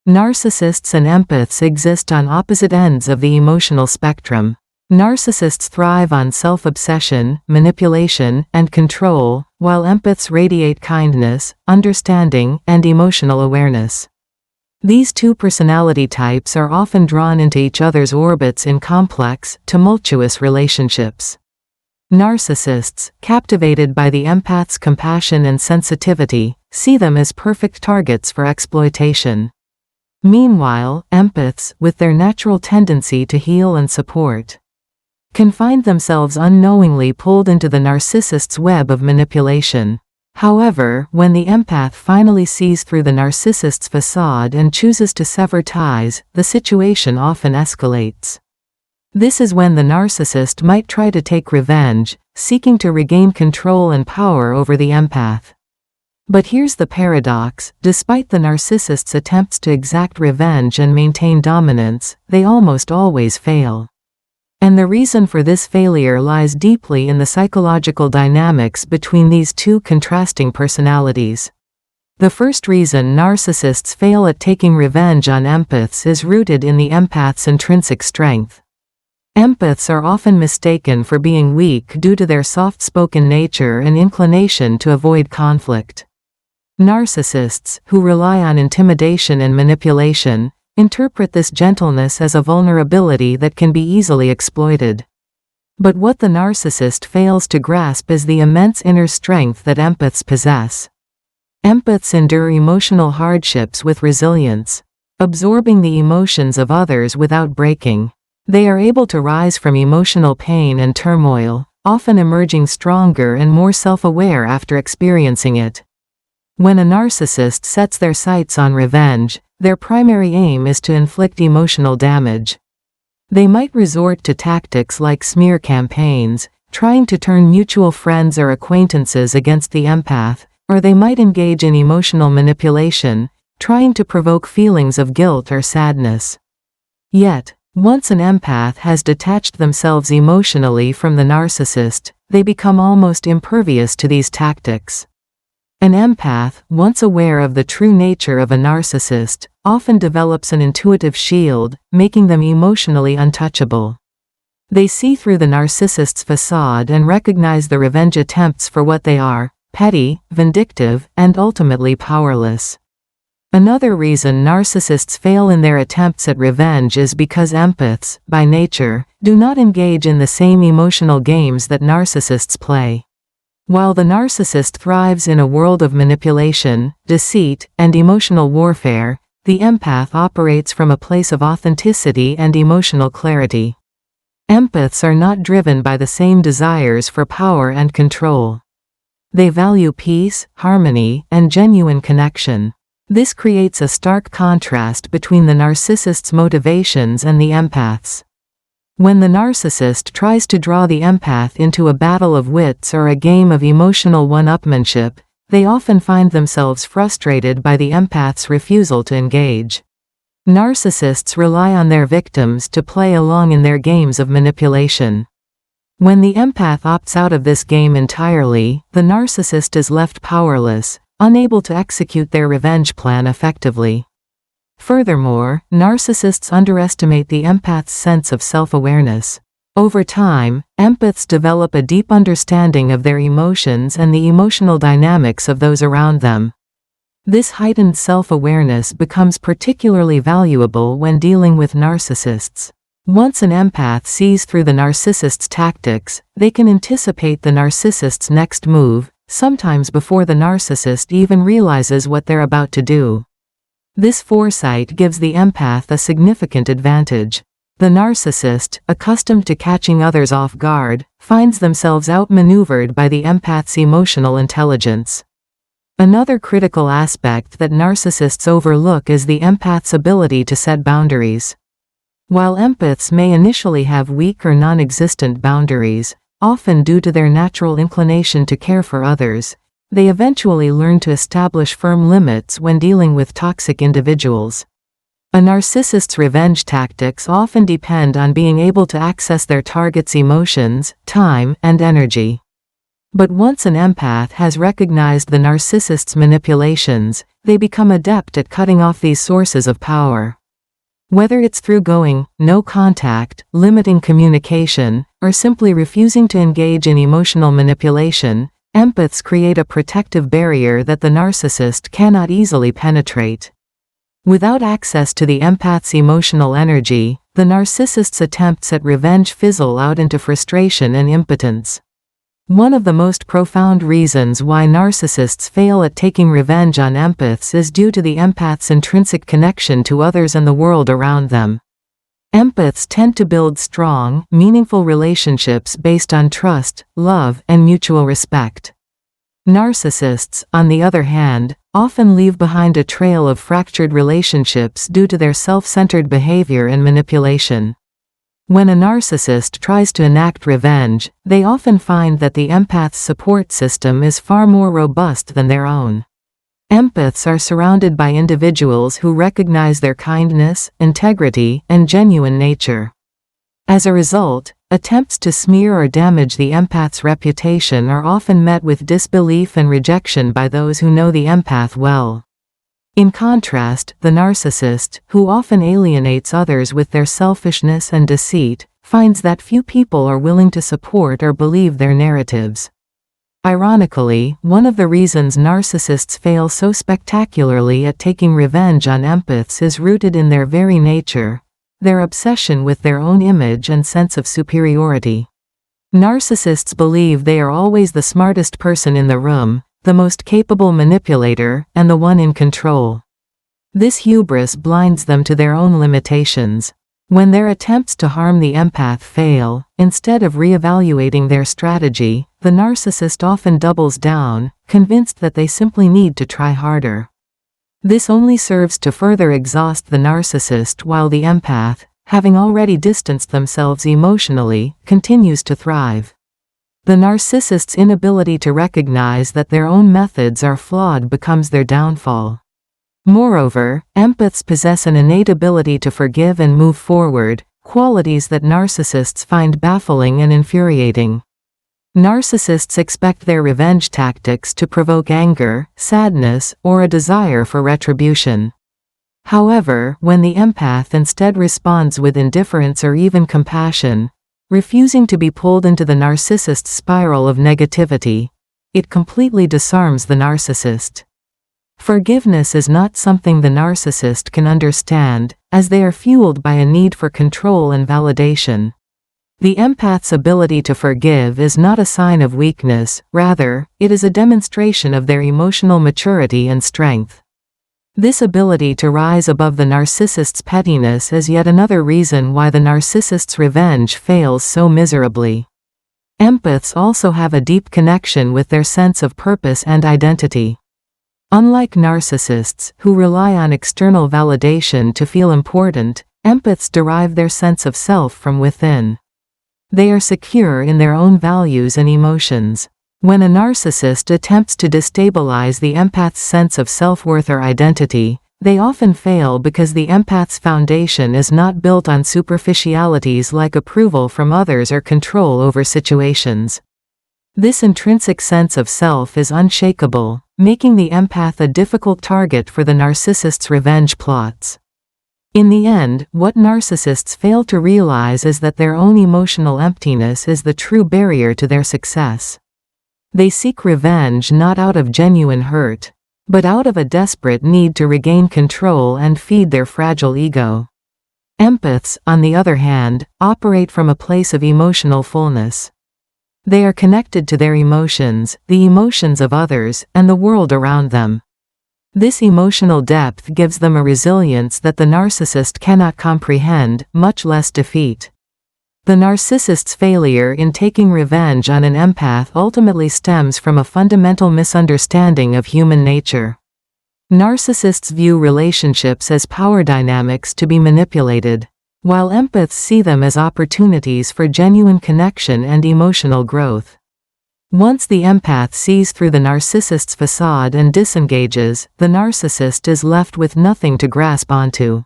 Narcissists and empaths exist on opposite ends of the emotional spectrum. Narcissists thrive on self-obsession, manipulation, and control, while empaths radiate kindness, understanding, and emotional awareness. These two personality types are often drawn into each other's orbits in complex, tumultuous relationships. Narcissists, captivated by the empath's compassion and sensitivity, see them as perfect targets for exploitation. Meanwhile, empaths, with their natural tendency to heal and support, can find themselves unknowingly pulled into the narcissist's web of manipulation. However, when the empath finally sees through the narcissist's facade and chooses to sever ties, the situation often escalates. This is when the narcissist might try to take revenge, seeking to regain control and power over the empath. But here's the paradox: despite the narcissist's attempts to exact revenge and maintain dominance, they almost always fail. And the reason for this failure lies deeply in the psychological dynamics between these two contrasting personalities. The first reason narcissists fail at taking revenge on empaths is rooted in the empath's intrinsic strength. Empaths are often mistaken for being weak due to their soft-spoken nature and inclination to avoid conflict. Narcissists, who rely on intimidation and manipulation, interpret this gentleness as a vulnerability that can be easily exploited. But what the narcissist fails to grasp is the immense inner strength that empaths possess. Empaths endure emotional hardships with resilience, absorbing the emotions of others without breaking. They are able to rise from emotional pain and turmoil, often emerging stronger and more self-aware after experiencing it. When a narcissist sets their sights on revenge, their primary aim is to inflict emotional damage. They might resort to tactics like smear campaigns, trying to turn mutual friends or acquaintances against the empath, or they might engage in emotional manipulation, trying to provoke feelings of guilt or sadness. Yet, once an empath has detached themselves emotionally from the narcissist, they become almost impervious to these tactics. An empath, once aware of the true nature of a narcissist, often develops an intuitive shield, making them emotionally untouchable. They see through the narcissist's facade and recognize the revenge attempts for what they are: petty, vindictive, and ultimately powerless. Another reason narcissists fail in their attempts at revenge is because empaths, by nature, do not engage in the same emotional games that narcissists play. While the narcissist thrives in a world of manipulation, deceit, and emotional warfare, the empath operates from a place of authenticity and emotional clarity. Empaths are not driven by the same desires for power and control. They value peace, harmony, and genuine connection. This creates a stark contrast between the narcissist's motivations and the empath's. When the narcissist tries to draw the empath into a battle of wits or a game of emotional one-upmanship, they often find themselves frustrated by the empath's refusal to engage. Narcissists rely on their victims to play along in their games of manipulation. When the empath opts out of this game entirely, the narcissist is left powerless, unable to execute their revenge plan effectively. Furthermore, narcissists underestimate the empath's sense of self-awareness. Over time, empaths develop a deep understanding of their emotions and the emotional dynamics of those around them. This heightened self-awareness becomes particularly valuable when dealing with narcissists. Once an empath sees through the narcissist's tactics, they can anticipate the narcissist's next move, sometimes before the narcissist even realizes what they're about to do. This foresight gives the empath a significant advantage. The narcissist, accustomed to catching others off guard, finds themselves outmaneuvered by the empath's emotional intelligence. Another critical aspect that narcissists overlook is the empath's ability to set boundaries. While empaths may initially have weak or non-existent boundaries, often due to their natural inclination to care for others, they eventually learn to establish firm limits when dealing with toxic individuals. A narcissist's revenge tactics often depend on being able to access their target's emotions, time, and energy. But once an empath has recognized the narcissist's manipulations, they become adept at cutting off these sources of power. Whether it's through going no contact, limiting communication, or simply refusing to engage in emotional manipulation, empaths create a protective barrier that the narcissist cannot easily penetrate. Without access to the empath's emotional energy, the narcissist's attempts at revenge fizzle out into frustration and impotence. One of the most profound reasons why narcissists fail at taking revenge on empaths is due to the empath's intrinsic connection to others and the world around them. Empaths tend to build strong, meaningful relationships based on trust, love, and mutual respect. Narcissists, on the other hand, often leave behind a trail of fractured relationships due to their self-centered behavior and manipulation. When a narcissist tries to enact revenge, they often find that the empath's support system is far more robust than their own. Empaths are surrounded by individuals who recognize their kindness, integrity, and genuine nature. As a result, attempts to smear or damage the empath's reputation are often met with disbelief and rejection by those who know the empath well. In contrast, the narcissist, who often alienates others with their selfishness and deceit, finds that few people are willing to support or believe their narratives. Ironically, one of the reasons narcissists fail so spectacularly at taking revenge on empaths is rooted in their very nature, their obsession with their own image and sense of superiority. Narcissists believe they are always the smartest person in the room, the most capable manipulator, and the one in control. This hubris blinds them to their own limitations. When their attempts to harm the empath fail, instead of reevaluating their strategy, the narcissist often doubles down, convinced that they simply need to try harder. This only serves to further exhaust the narcissist while the empath, having already distanced themselves emotionally, continues to thrive. The narcissist's inability to recognize that their own methods are flawed becomes their downfall. Moreover, empaths possess an innate ability to forgive and move forward, qualities that narcissists find baffling and infuriating. Narcissists expect their revenge tactics to provoke anger, sadness, or a desire for retribution. However, when the empath instead responds with indifference or even compassion, refusing to be pulled into the narcissist's spiral of negativity, it completely disarms the narcissist. Forgiveness is not something the narcissist can understand, as they are fueled by a need for control and validation. The empath's ability to forgive is not a sign of weakness, rather, it is a demonstration of their emotional maturity and strength. This ability to rise above the narcissist's pettiness is yet another reason why the narcissist's revenge fails so miserably. Empaths also have a deep connection with their sense of purpose and identity. Unlike narcissists, who rely on external validation to feel important, empaths derive their sense of self from within. They are secure in their own values and emotions. When a narcissist attempts to destabilize the empath's sense of self-worth or identity, they often fail because the empath's foundation is not built on superficialities like approval from others or control over situations. This intrinsic sense of self is unshakable, making the empath a difficult target for the narcissist's revenge plots. In the end, what narcissists fail to realize is that their own emotional emptiness is the true barrier to their success. They seek revenge not out of genuine hurt, but out of a desperate need to regain control and feed their fragile ego. Empaths, on the other hand, operate from a place of emotional fullness. They are connected to their emotions, the emotions of others, and the world around them. This emotional depth gives them a resilience that the narcissist cannot comprehend, much less defeat. The narcissist's failure in taking revenge on an empath ultimately stems from a fundamental misunderstanding of human nature. Narcissists view relationships as power dynamics to be manipulated, while empaths see them as opportunities for genuine connection and emotional growth. Once the empath sees through the narcissist's facade and disengages, the narcissist is left with nothing to grasp onto.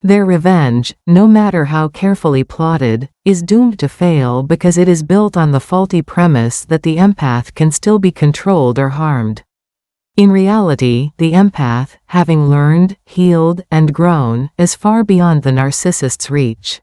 Their revenge, no matter how carefully plotted, is doomed to fail because it is built on the faulty premise that the empath can still be controlled or harmed. In reality, the empath, having learned, healed, and grown, is far beyond the narcissist's reach.